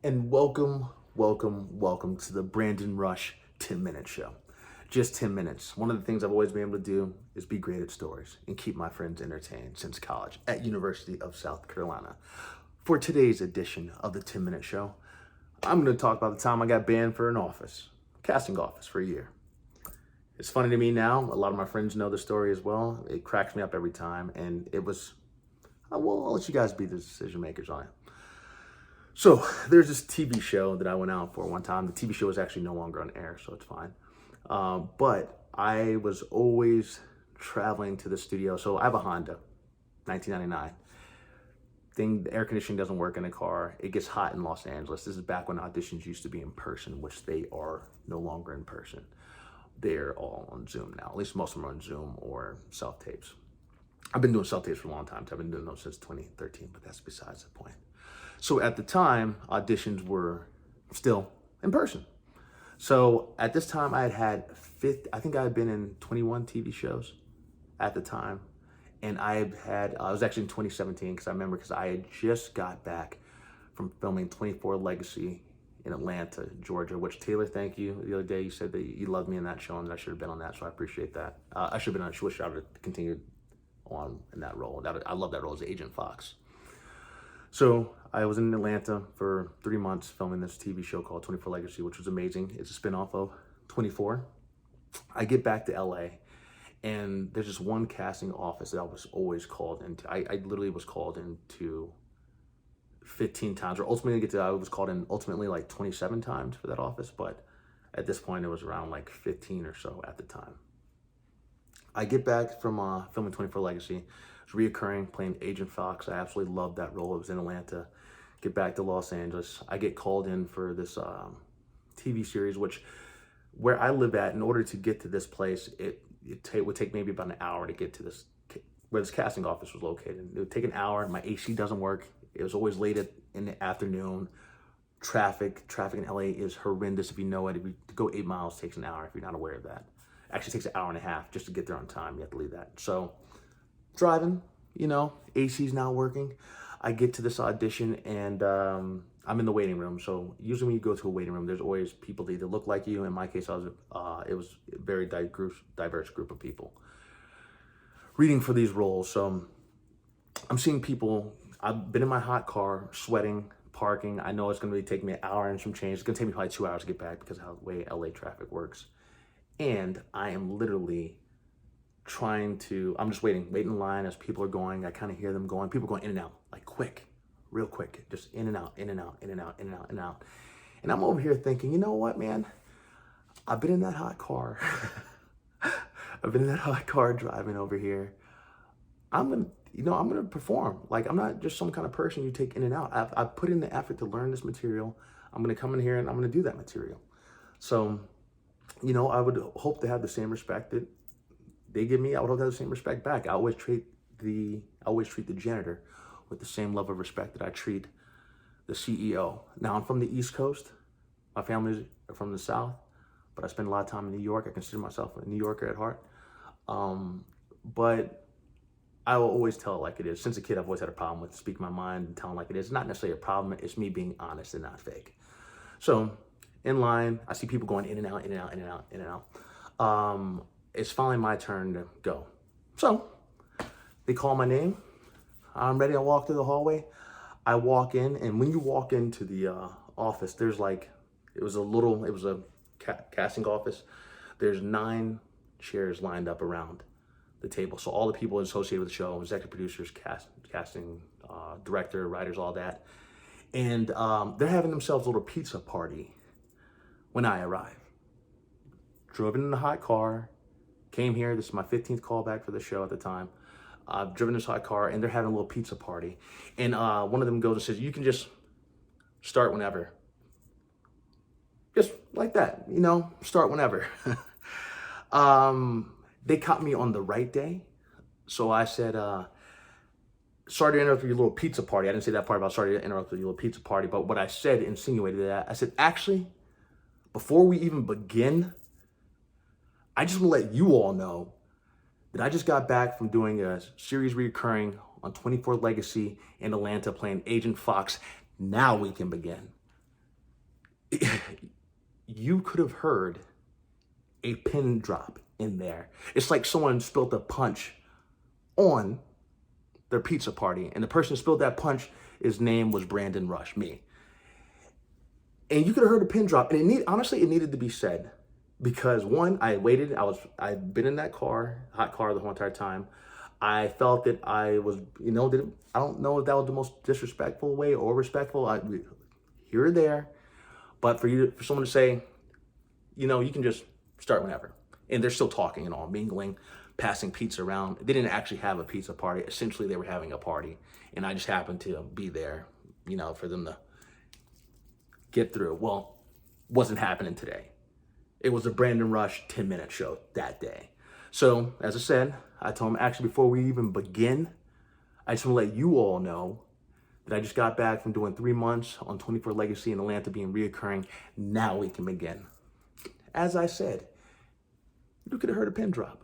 And welcome to the Brandon Rush 10-minute show. Just 10 minutes. One of the things I've always been able to do is be great at stories and keep my friends entertained since college at University of South Carolina. For today's edition of the 10-minute show, I'm going to talk about the time I got banned for an office, casting office for a year. It's funny to me now. A lot of my friends know the story as well. It cracks me up every time, and it was, well, I'll let you guys be the decision makers on it. So there's this TV show that I went out for one time. The TV show is actually no longer on air, so it's fine. But I was always traveling to the studio. So I have a Honda, 1999. The air conditioning doesn't work in the car. It gets hot in Los Angeles. This is back when auditions used to be in person, which they are no longer in person. They're all on Zoom now. At least most of them are on Zoom or self-tapes. I've been doing self-tapes for a long time. So I've been doing those since 2013, but that's besides the point. So at the time, auditions were still in person. So at this time, I think I had been in 21 TV shows at the time. And I was actually in 2017 because I had just got back from filming 24 Legacy in Atlanta, Georgia, which Taylor, thank you. The other day you said that you loved me in that show and that I should have been on that, so I appreciate that. I should have been on, I wish I would have continued on in that role. I love that role as Agent Fox. So I was in Atlanta for 3 months filming this TV show called 24 Legacy, which was amazing. It's a spinoff of 24. I get back to LA and there's this one casting office that I was always called into. I literally was called into 15 times, or I was called in ultimately like 27 times for that office. But at this point it was around like 15 or so at the time. I get back from filming 24 Legacy. It's reoccurring, playing Agent Fox. I absolutely loved that role. It was in Atlanta. Get back to Los Angeles. I get called in for this TV series, where I live at, in order to get to this place, it would take maybe about an hour to get to where this casting office was located. It would take an hour. My AC doesn't work. It was always late in the afternoon. Traffic in LA is horrendous if you know it. To go 8 miles takes an hour if you're not aware of that. Actually, it takes an hour and a half just to get there on time. You have to leave that. So driving, AC's not working. I get to this audition and I'm in the waiting room. So usually when you go to a waiting room, there's always people that either look like you. In my case, it was a very diverse group of people reading for these roles. So I'm seeing people. I've been in my hot car, sweating, parking. I know it's going to take me an hour and some change. It's going to take me probably 2 hours to get back because of the way LA traffic works. And I am literally I'm just waiting in line as people are going. I kind of hear them going. People going in and out, like real quick, just in and out, in and out, in and out, in and out, in and out. And I'm over here thinking, you know what, man? I've been in that hot car. I've been in that hot car driving over here. I'm gonna perform. Like, I'm not just some kind of person you take in and out. I've put in the effort to learn this material. I'm gonna come in here and I'm gonna do that material. So, I would hope to have the same respect that they give me. I would hope to have the same respect back. I always treat the janitor with the same level of respect that I treat the CEO. Now, I'm from the East Coast. My family's from the South, but I spend a lot of time in New York. I consider myself a New Yorker at heart. But I will always tell it like it is. Since a kid, I've always had a problem with speaking my mind and telling like it is. It's not necessarily a problem. It's me being honest and not fake. So in line, I see people going in and out, in and out, in and out, in and out. It's finally my turn to go. So they call my name. I'm ready. I walk through the hallway. I walk in, and when you walk into the office, there's it was a casting office. There's 9 chairs lined up around the table. So all the people associated with the show, executive producers, casting director, writers, all that. And they're having themselves a little pizza party when I arrive. Drove in a hot car, came here. This is my 15th callback for the show at the time. I've driven this hot car, and they're having a little pizza party. And one of them goes and says, you can just start whenever. Just like that, start whenever. They caught me on the right day. So I said, sorry to interrupt your little pizza party. I didn't say that part about sorry to interrupt your little pizza party. But what I said insinuated that. I said, actually, before we even begin, I just want to let you all know that I just got back from doing a series reoccurring on 24 Legacy in Atlanta playing Agent Fox. Now we can begin. You could have heard a pin drop in there. It's like someone spilled a punch on their pizza party, and the person who spilled that punch, his name was Brandon Rush, me. And you could have heard a pin drop, and honestly, it needed to be said because one, I waited. I'd been in that hot car the whole entire time. I felt that I was, I don't know if that was the most disrespectful way or respectful. Here or there, but for someone to say, you can just start whenever, and they're still talking and all, mingling, passing pizza around. They didn't actually have a pizza party. Essentially, they were having a party, and I just happened to be there, for them to get through. Well, wasn't happening today. It was a Brandon Rush 10-minute show that day. So, as I said, I told him, actually, before we even begin, I just want to let you all know that I just got back from doing 3 months on 24 Legacy in Atlanta being reoccurring. Now we can begin. As I said, you could have heard a pin drop.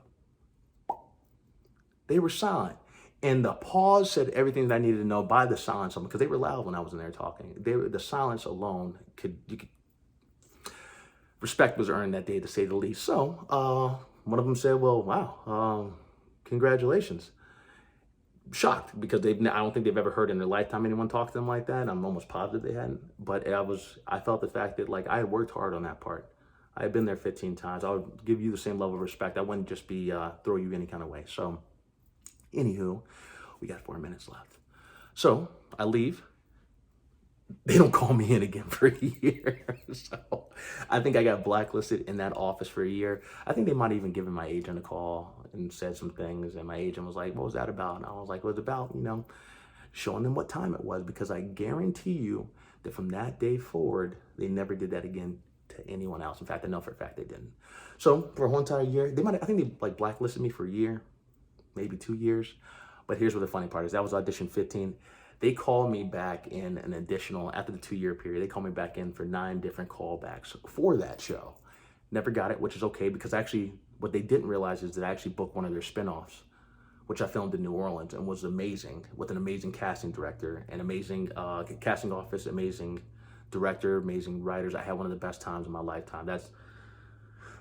They were silent. And the pause said everything that I needed to know by the silence, because they were loud when I was in there talking. The silence alone respect was earned that day, to say the least. So one of them said, well, wow, congratulations. Shocked, because I don't think they've ever heard in their lifetime anyone talk to them like that. I'm almost positive they hadn't. But I felt the fact that I had worked hard on that part. I had been there 15 times. I would give you the same level of respect. I wouldn't just be throw you any kind of way. So anywho, we got 4 minutes left. So I leave. They don't call me in again for a year. So I think I got blacklisted in that office for a year. I think they might have even given my agent a call and said some things. And my agent was like, what was that about? And I was like, it was about, showing them what time it was. Because I guarantee you that from that day forward, they never did that again to anyone else. In fact, I know for a fact they didn't. I for a whole entire year, I think they blacklisted me for a year, maybe 2 years. But here's what the funny part is. That was audition 15. They called me back in an additional, after the 2-year period, they called me back in for 9 different callbacks for that show. Never got it, which is okay, because actually what they didn't realize is that I actually booked one of their spinoffs, which I filmed in New Orleans and was amazing, with an amazing casting director, an amazing casting office, amazing director, amazing writers. I had one of the best times of my lifetime. That's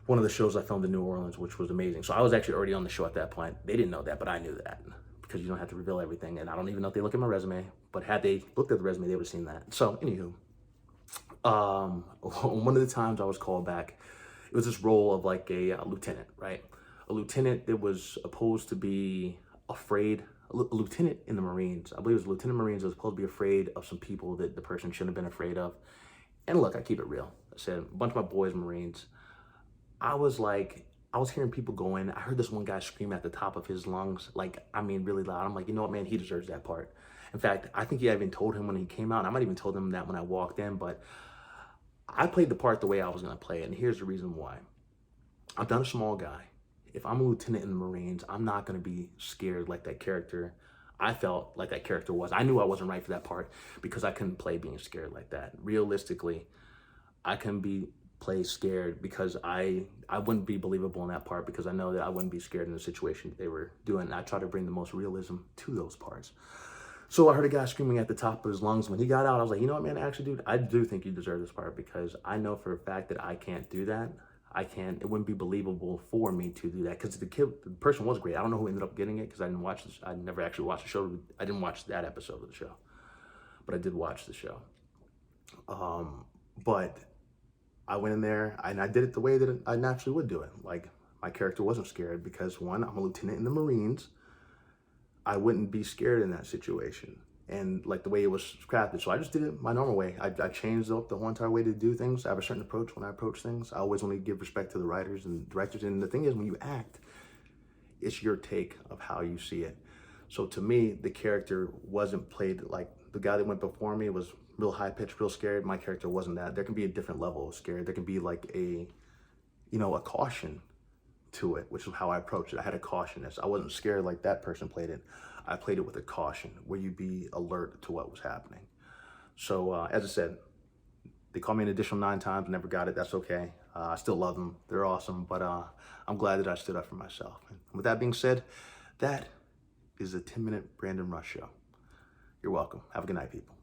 one of the shows I filmed in New Orleans, which was amazing. So I was actually already on the show at that point. They didn't know that, but I knew that, because you don't have to reveal everything. And I don't even know if they look at my resume, but had they looked at the resume, they would have seen that. So anywho, one of the times I was called back, it was this role of a lieutenant, right? A lieutenant that was supposed to be afraid, a lieutenant in the Marines. I believe it was Lieutenant Marines that was supposed to be afraid of some people that the person shouldn't have been afraid of. And look, I keep it real. I said, a bunch of my boys, Marines, I was hearing people going. I heard this one guy scream at the top of his lungs, really loud. I'm like, you know what, man, he deserves that part. In fact, I think I even told him when he came out, and I might even told him that when I walked in, but I played the part the way I was going to play it, and here's the reason why. I'm not a small guy. If I'm a lieutenant in the Marines, I'm not going to be scared like that character. I felt like that character was. I knew I wasn't right for that part because I couldn't play being scared like that. Realistically, I couldn't play scared because I wouldn't be believable in that part, because I know that I wouldn't be scared in the situation they were doing. And I try to bring the most realism to those parts. So I heard a guy screaming at the top of his lungs. When he got out, I was like, you know what, man, actually, dude, I do think you deserve this part, because I know for a fact that I can't do that. It wouldn't be believable for me to do that, because the person was great. I don't know who ended up getting it, because I didn't watch this. I never actually watched the show. I didn't watch that episode of the show, but I did watch the show. But I went in there and I did it the way that I naturally would do it. My character wasn't scared, because one, I'm a lieutenant in the Marines. I wouldn't be scared in that situation. And the way it was crafted. So I just did it my normal way. I changed up the whole entire way to do things. I have a certain approach when I approach things. I always want to give respect to the writers and directors. And the thing is, when you act, it's your take of how you see it. So to me, the character wasn't played like the guy that went before me was real high pitched, real scared. My character wasn't that. There can be a different level of scared. There can be a caution to it, which is how I approached it. I had a cautiousness. I wasn't scared like that person played it. I played it with a caution, where you be alert to what was happening. So as I said, they called me an additional 9 times, never got it. That's okay. I still love them. They're awesome, but I'm glad that I stood up for myself. And with that being said, that is a 10-minute Brandon Rush show. You're welcome. Have a good night, people.